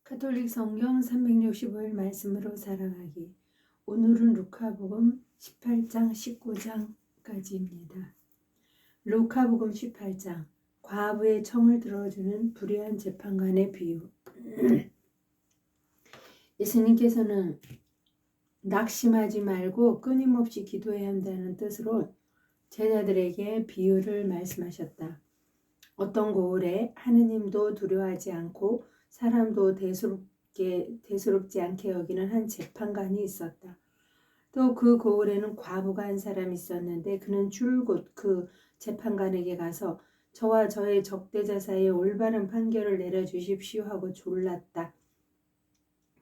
가톨릭 성경 365일 말씀으로 살아가기. 오늘은 루카복음 18장 19장까지입니다. 루카복음 18장 과부의 청을 들어주는 불의한 재판관의 비유. 예수님께서는 낙심하지 말고 끊임없이 기도해야 한다는 뜻으로 제자들에게 비유를 말씀하셨다. 어떤 고을에 하느님도 두려워하지 않고 사람도 대수롭지 않게 여기는 한 재판관이 있었다. 또 그 고을에는 과부가 한 사람이 있었는데 그는 줄곧 그 재판관에게 가서 저와 저의 적대자 사이에 올바른 판결을 내려주십시오 하고 졸랐다.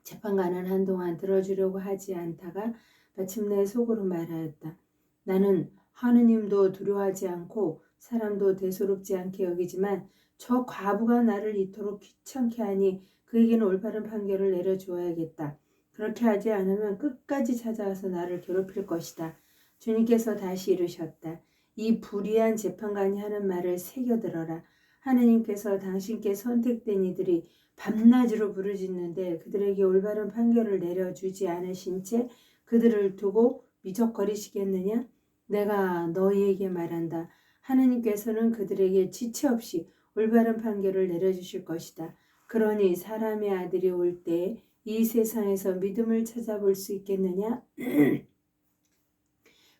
재판관은 한동안 들어주려고 하지 않다가 마침내 속으로 말하였다. 나는 하느님도 두려워하지 않고 사람도 대수롭지 않게 여기지만 저 과부가 나를 이토록 귀찮게 하니 그에게는 올바른 판결을 내려주어야겠다. 그렇게 하지 않으면 끝까지 찾아와서 나를 괴롭힐 것이다. 주님께서 다시 이르셨다. 이 불의한 재판관이 하는 말을 새겨들어라. 하느님께서 당신께 선택된 이들이 밤낮으로 부르짖는데 그들에게 올바른 판결을 내려주지 않으신 채 그들을 두고 미적거리시겠느냐? 내가 너희에게 말한다. 하느님께서는 그들에게 지체 없이 올바른 판결을 내려주실 것이다. 그러니 사람의 아들이 올 때 이 세상에서 믿음을 찾아볼 수 있겠느냐?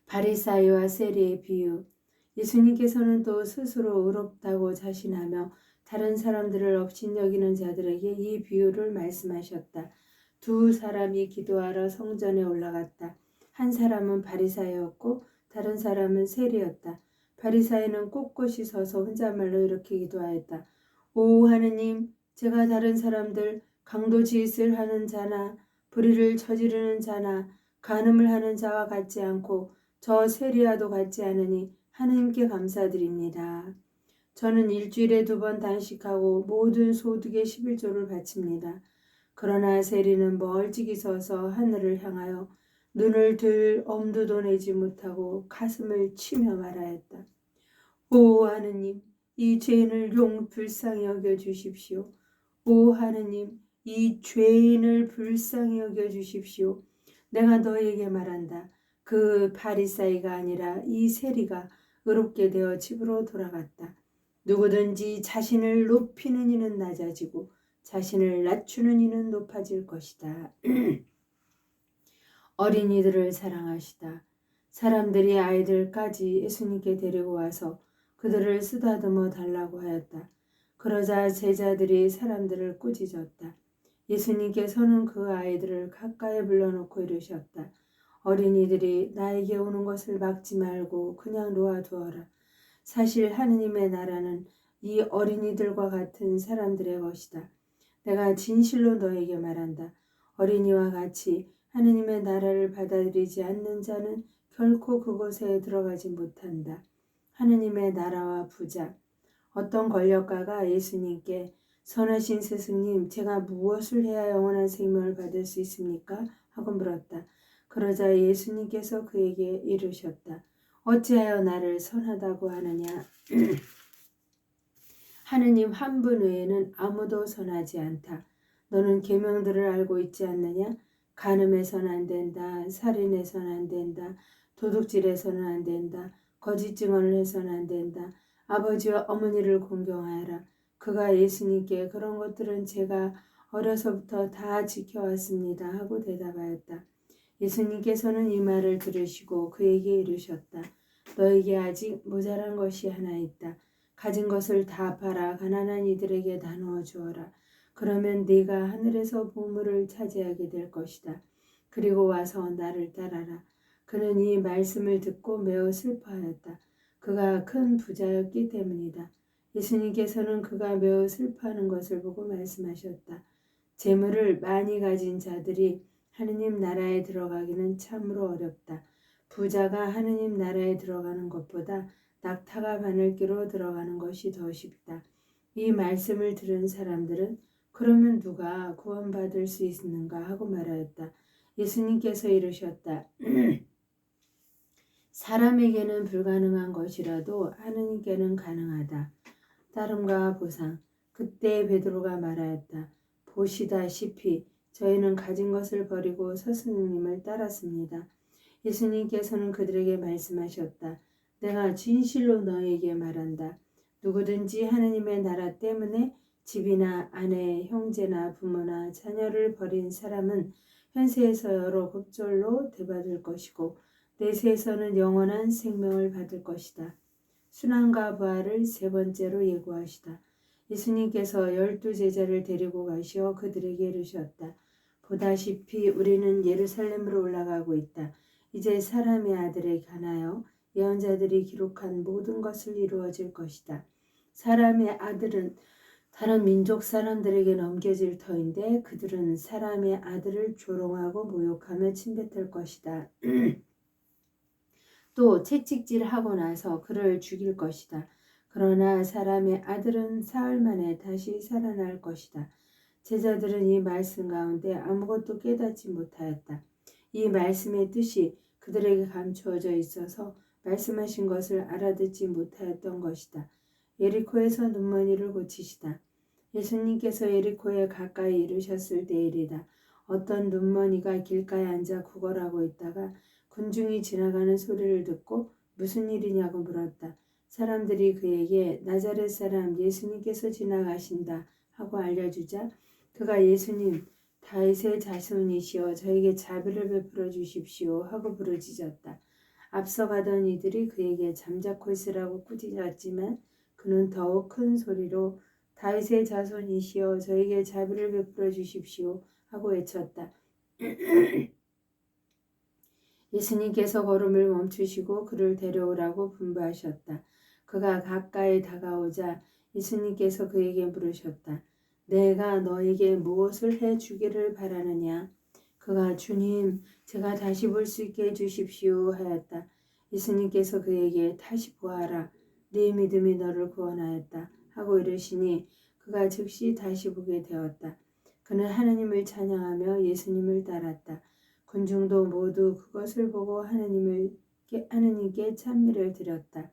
바리사이와 세리의 비유. 예수님께서는 또 스스로 의롭다고 자신하며 다른 사람들을 업신여기는 자들에게 이 비유를 말씀하셨다. 두 사람이 기도하러 성전에 올라갔다. 한 사람은 바리사이였고 다른 사람은 세리였다. 바리사이는 꼿꼿이 서서 혼잣말로 이렇게 기도하였다. 오 하느님, 제가 다른 사람들 강도짓을 하는 자나 불의를 저지르는 자나 간음을 하는 자와 같지 않고 저 세리와도 같지 않으니 하느님께 감사드립니다. 저는 일주일에 2번 단식하고 모든 소득의 11조를 바칩니다. 그러나 세리는 멀찍이 서서 하늘을 향하여 눈을 들 엄두도 내지 못하고 가슴을 치며 말하였다. 오 하느님, 이 죄인을 불쌍히 여겨주십시오. 오 하느님, 이 죄인을 불쌍히 여겨주십시오. 내가 너에게 말한다. 그 바리사이가 아니라 이 세리가 의롭게 되어 집으로 돌아갔다. 누구든지 자신을 높이는 이는 낮아지고 자신을 낮추는 이는 높아질 것이다. 어린이들을 사랑하시다. 사람들이 아이들까지 예수님께 데리고 와서 그들을 쓰다듬어 달라고 하였다. 그러자 제자들이 사람들을 꾸짖었다. 예수님께서는 그 아이들을 가까이 불러놓고 이르셨다. 어린이들이 나에게 오는 것을 막지 말고 그냥 놓아두어라. 사실 하느님의 나라는 이 어린이들과 같은 사람들의 것이다. 내가 진실로 너에게 말한다. 어린이와 같이 하느님의 나라를 받아들이지 않는 자는 결코 그곳에 들어가지 못한다. 하느님의 나라와 부자. 어떤 권력가가 예수님께 선하신 스승님, 제가 무엇을 해야 영원한 생명을 받을 수 있습니까? 하고 물었다. 그러자 예수님께서 그에게 이르셨다. 어찌하여 나를 선하다고 하느냐? 하느님 한 분 외에는 아무도 선하지 않다. 너는 계명들을 알고 있지 않느냐? 간음해서는 안 된다. 살인해서는 안 된다. 도둑질해서는 안 된다. 거짓 증언을 해서는 안 된다. 아버지와 어머니를 공경하여라. 그가 예수님께 그런 것들은 제가 어려서부터 다 지켜왔습니다 하고 대답하였다. 예수님께서는 이 말을 들으시고 그에게 이르셨다. 너에게 아직 모자란 것이 하나 있다. 가진 것을 다 팔아 가난한 이들에게 나누어 주어라. 그러면 네가 하늘에서 보물을 차지하게 될 것이다. 그리고 와서 나를 따라라. 그는 이 말씀을 듣고 매우 슬퍼하였다. 그가 큰 부자였기 때문이다. 예수님께서는 그가 매우 슬퍼하는 것을 보고 말씀하셨다. 재물을 많이 가진 자들이 하느님 나라에 들어가기는 참으로 어렵다. 부자가 하느님 나라에 들어가는 것보다 낙타가 바늘기로 들어가는 것이 더 쉽다. 이 말씀을 들은 사람들은 그러면 누가 구원받을 수 있는가 하고 말하였다. 예수님께서 이르셨다. 사람에게는 불가능한 것이라도 하느님께는 가능하다. 따름과 보상. 그때 베드로가 말하였다. 보시다시피 저희는 가진 것을 버리고 스승님을 따랐습니다. 예수님께서는 그들에게 말씀하셨다. 내가 진실로 너에게 말한다. 누구든지 하느님의 나라 때문에 집이나 아내, 형제나 부모나 자녀를 버린 사람은 현세에서 여러 급절로 대받을 것이고 내세에서는 영원한 생명을 받을 것이다. 순환과 부활을 세 번째로 예고하시다. 예수님께서 12제자를 데리고 가시어 그들에게 이르셨다. 보다시피 우리는 예루살렘으로 올라가고 있다. 이제 사람의 아들에 관하여 예언자들이 기록한 모든 것을 이루어질 것이다. 사람의 아들은 다른 민족 사람들에게 넘겨질 터인데 그들은 사람의 아들을 조롱하고 모욕하며 침뱉을 것이다. 또 채찍질하고 나서 그를 죽일 것이다. 그러나 사람의 아들은 사흘 만에 다시 살아날 것이다. 제자들은 이 말씀 가운데 아무것도 깨닫지 못하였다. 이 말씀의 뜻이 그들에게 감추어져 있어서 말씀하신 것을 알아듣지 못하였던 것이다. 예리코에서 눈먼이를 고치시다. 예수님께서 예리코에 가까이 이르셨을 때일이다. 어떤 눈먼이가 길가에 앉아 구걸하고 있다가 군중이 지나가는 소리를 듣고 무슨 일이냐고 물었다. 사람들이 그에게 나자렛 사람 예수님께서 지나가신다 하고 알려주자 그가 예수님 다윗의 자손이시여 저에게 자비를 베풀어 주십시오 하고 부르짖었다. 앞서가던 이들이 그에게 잠자코 있으라고 꾸짖었지만 그는 더욱 큰 소리로 다윗의 자손이시여 저에게 자비를 베풀어 주십시오 하고 외쳤다. 예수님께서 걸음을 멈추시고 그를 데려오라고 분부하셨다. 그가 가까이 다가오자 예수님께서 그에게 물으셨다. 내가 너에게 무엇을 해주기를 바라느냐? 그가 주님 제가 다시 볼 수 있게 해주십시오 하였다. 예수님께서 그에게 다시 보아라. 네 믿음이 너를 구원하였다 하고 이르시니 그가 즉시 다시 보게 되었다. 그는 하나님을 찬양하며 예수님을 따랐다. 군중도 모두 그것을 보고 하느님께 찬미를 드렸다.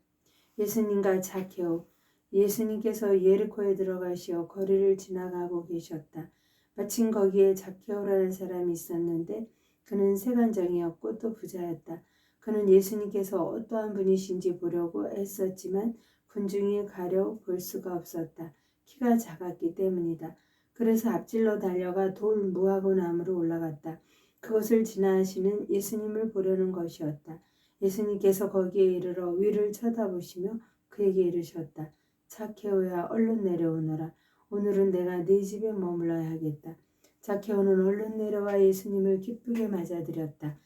예수님과 자케오 예수님께서 예리코에 들어가시어 거리를 지나가고 계셨다. 마침 거기에 자케오라는 사람이 있었는데 그는 세간장이었고 또 부자였다. 그는 예수님께서 어떠한 분이신지 보려고 애썼지만 군중이 가려 볼 수가 없었다. 키가 작았기 때문이다. 그래서 앞질러 달려가 돌 무화과 나무로 올라갔다. 그것을 지나시는 예수님을 보려는 것이었다. 예수님께서 거기에 이르러 위를 쳐다보시며 그에게 이르셨다. 자케오야 얼른 내려오너라. 오늘은 내가 네 집에 머물러야 하겠다. 자케오는 얼른 내려와 예수님을 기쁘게 맞아들였다.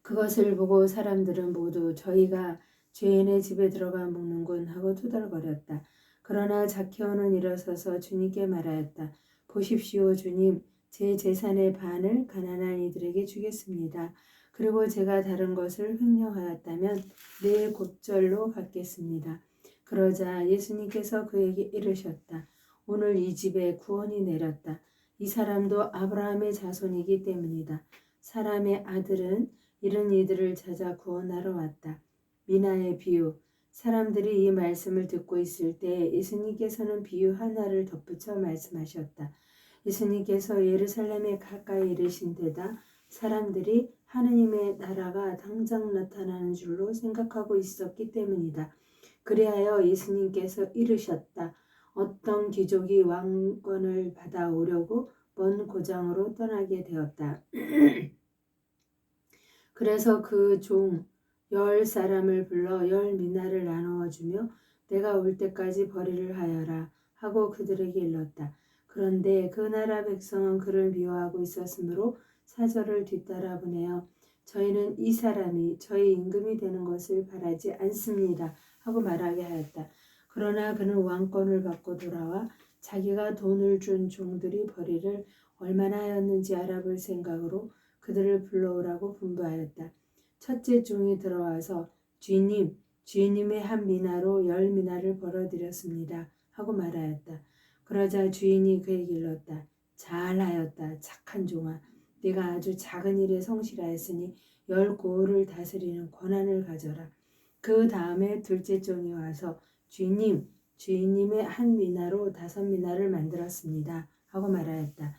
그것을 보고 사람들은 모두 저희가 죄인의 집에 들어가 묵는군 하고 투덜거렸다. 그러나 자케오는 일어서서 주님께 말하였다. 보십시오 주님, 제 재산의 반을 가난한 이들에게 주겠습니다. 그리고 제가 다른 것을 횡령하였다면 네 곱절로 갚겠습니다. 그러자 예수님께서 그에게 이르셨다. 오늘 이 집에 구원이 내렸다. 이 사람도 아브라함의 자손이기 때문이다. 사람의 아들은 이런 이들을 찾아 구원하러 왔다. 미나의 비유. 사람들이 이 말씀을 듣고 있을 때 예수님께서는 비유 하나를 덧붙여 말씀하셨다. 예수님께서 예루살렘에 가까이 이르신 데다 사람들이 하느님의 나라가 당장 나타나는 줄로 생각하고 있었기 때문이다. 그리하여 예수님께서 이르셨다. 어떤 귀족이 왕권을 받아오려고 먼 고장으로 떠나게 되었다. 그래서 그 종 10사람을 불러 10미나를 나누어 주며 내가 올 때까지 벌이를 하여라 하고 그들에게 일렀다. 그런데 그 나라 백성은 그를 미워하고 있었으므로 사절을 뒤따라 보내어 저희는 이 사람이 저희 임금이 되는 것을 바라지 않습니다 하고 말하게 하였다. 그러나 그는 왕권을 받고 돌아와 자기가 돈을 준 종들이 벌이를 얼마나 하였는지 알아볼 생각으로 그들을 불러오라고 분부하였다. 첫째 종이 들어와서 주인님의 한 미나로 10미나를 벌어들였습니다 하고 말하였다. 그러자 주인이 그에게 일렀다. 잘하였다 착한 종아. 네가 아주 작은 일에 성실하였으니 10고을을 다스리는 권한을 가져라. 그 다음에 둘째 종이 와서 주인님 주인님의 한 미나로 5미나를 만들었습니다. 하고 말하였다.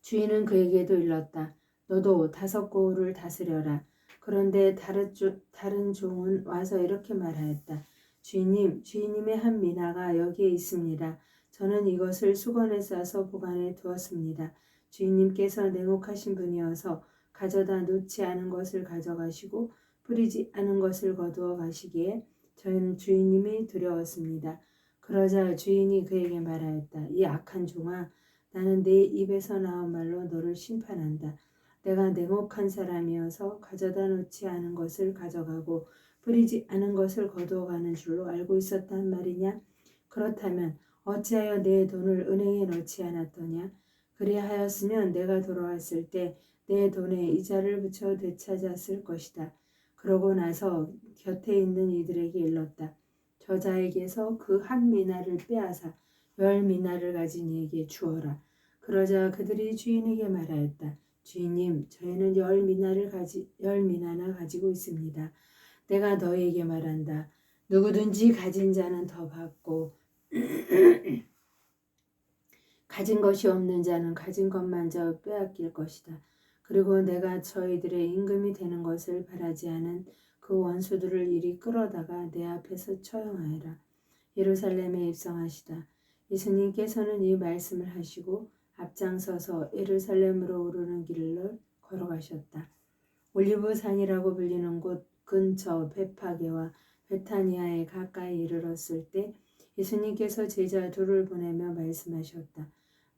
주인은 그에게도 일렀다. 너도 5고을을 다스려라. 그런데 다른 종은 와서 이렇게 말하였다. 주인님의 한 미나가 여기에 있습니다. 저는 이것을 수건에 싸서 보관해 두었습니다. 주인님께서 냉혹하신 분이어서 가져다 놓지 않은 것을 가져가시고 뿌리지 않은 것을 거두어 가시기에 저희는 주인님이 두려웠습니다. 그러자 주인이 그에게 말하였다. 이 악한 종아, 나는 내 입에서 나온 말로 너를 심판한다. 내가 냉혹한 사람이어서 가져다 놓지 않은 것을 가져가고 뿌리지 않은 것을 거두어 가는 줄로 알고 있었단 말이냐? 그렇다면 어찌하여 내 돈을 은행에 넣지 않았더냐? 그리하였으면 내가 돌아왔을 때 내 돈에 이자를 붙여 되찾았을 것이다. 그러고 나서 곁에 있는 이들에게 일렀다. 저자에게서 그 한 미나를 빼앗아 10미나를 가진 이에게 주어라. 그러자 그들이 주인에게 말하였다. 주인님, 저희는 10미나나 가지고 있습니다. 내가 너희에게 말한다. 누구든지 가진 자는 더 받고 가진 것이 없는 자는 가진 것만저 빼앗길 것이다. 그리고 내가 저희들의 임금이 되는 것을 바라지 않은 그 원수들을 이리 끌어다가 내 앞에서 처형하여라. 예루살렘에 입성하시다. 예수님께서는 이 말씀을 하시고 앞장서서 예루살렘으로 오르는 길을 걸어가셨다. 올리브산이라고 불리는 곳 근처 베파게와 베타니아에 가까이 이르렀을 때 예수님께서 제자 둘을 보내며 말씀하셨다.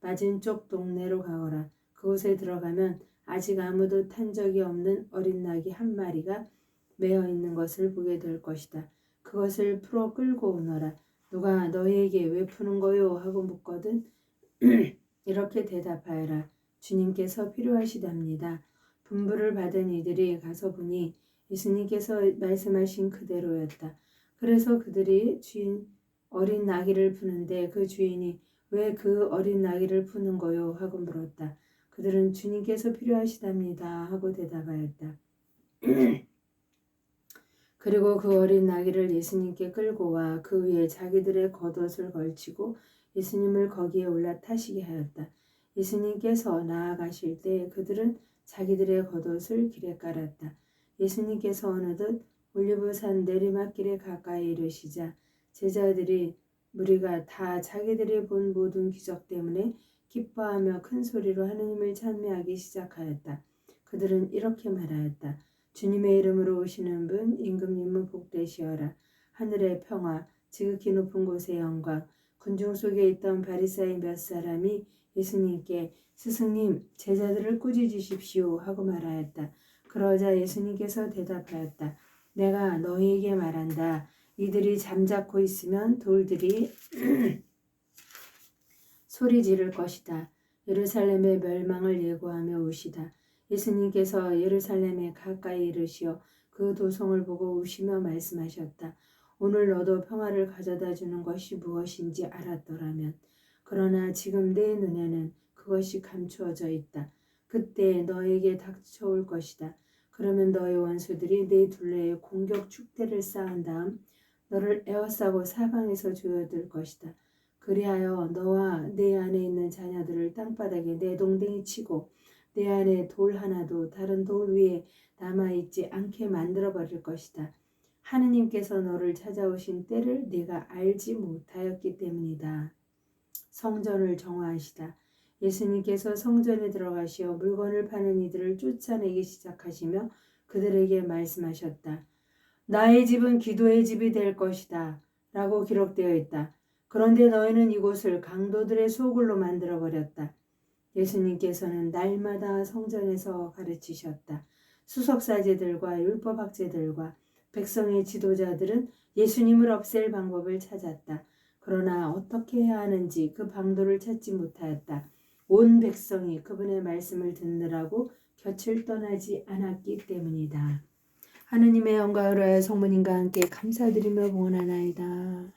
맞은쪽 동네로 가거라. 그곳에 들어가면 아직 아무도 탄 적이 없는 어린 낙이 한 마리가 매어 있는 것을 보게 될 것이다. 그것을 풀어 끌고 오너라. 누가 너희에게 왜 푸는 거요? 하고 묻거든 이렇게 대답하여라. 주님께서 필요하시답니다. 분부를 받은 이들이 가서 보니 예수님께서 말씀하신 그대로였다. 그래서 그들이 주인 어린 나귀를 푸는데 그 주인이 왜 그 어린 나귀를 푸는 거요? 하고 물었다. 그들은 주님께서 필요하시답니다. 하고 대답하였다. 그리고 그 어린 나귀를 예수님께 끌고 와 그 위에 자기들의 겉옷을 걸치고 예수님을 거기에 올라타시게 하였다. 예수님께서 나아가실 때 그들은 자기들의 겉옷을 길에 깔았다. 예수님께서 어느덧 올리브산 내리막길에 가까이 이르시자 제자들이 무리가 다 자기들이 본 모든 기적 때문에 기뻐하며 큰 소리로 하느님을 찬미하기 시작하였다. 그들은 이렇게 말하였다. 주님의 이름으로 오시는 분 임금님은 복되시어라. 하늘의 평화 지극히 높은 곳의 영광. 군중 속에 있던 바리사의 몇 사람이 예수님께 스승님 제자들을 꾸짖으십시오 하고 말하였다. 그러자 예수님께서 대답하였다. 내가 너희에게 말한다. 이들이 잠자코 있으면 돌들이 소리 지를 것이다. 예루살렘의 멸망을 예고하며 우시다. 예수님께서 예루살렘에 가까이 이르시어 그 도성을 보고 우시며 말씀하셨다. 오늘 너도 평화를 가져다 주는 것이 무엇인지 알았더라면 그러나 지금 내 눈에는 그것이 감추어져 있다. 그때 너에게 닥쳐올 것이다. 그러면 너의 원수들이 내 둘레에 공격 축대를 쌓은 다음 너를 에워싸고 사방에서 조여들 것이다. 그리하여 너와 내 안에 있는 자녀들을 땅바닥에 내동댕이 치고 내 안에 돌 하나도 다른 돌 위에 남아있지 않게 만들어버릴 것이다. 하느님께서 너를 찾아오신 때를 네가 알지 못하였기 때문이다. 성전을 정화하시다. 예수님께서 성전에 들어가시어 물건을 파는 이들을 쫓아내기 시작하시며 그들에게 말씀하셨다. 나의 집은 기도의 집이 될 것이다. 라고 기록되어 있다. 그런데 너희는 이곳을 강도들의 소굴로 만들어버렸다. 예수님께서는 날마다 성전에서 가르치셨다. 수석사제들과 율법학제들과 백성의 지도자들은 예수님을 없앨 방법을 찾았다. 그러나 어떻게 해야 하는지 그 방도를 찾지 못하였다. 온 백성이 그분의 말씀을 듣느라고 곁을 떠나지 않았기 때문이다. 하느님의 영광을 위하여 성모님과 함께 감사드리며 봉헌하나이다.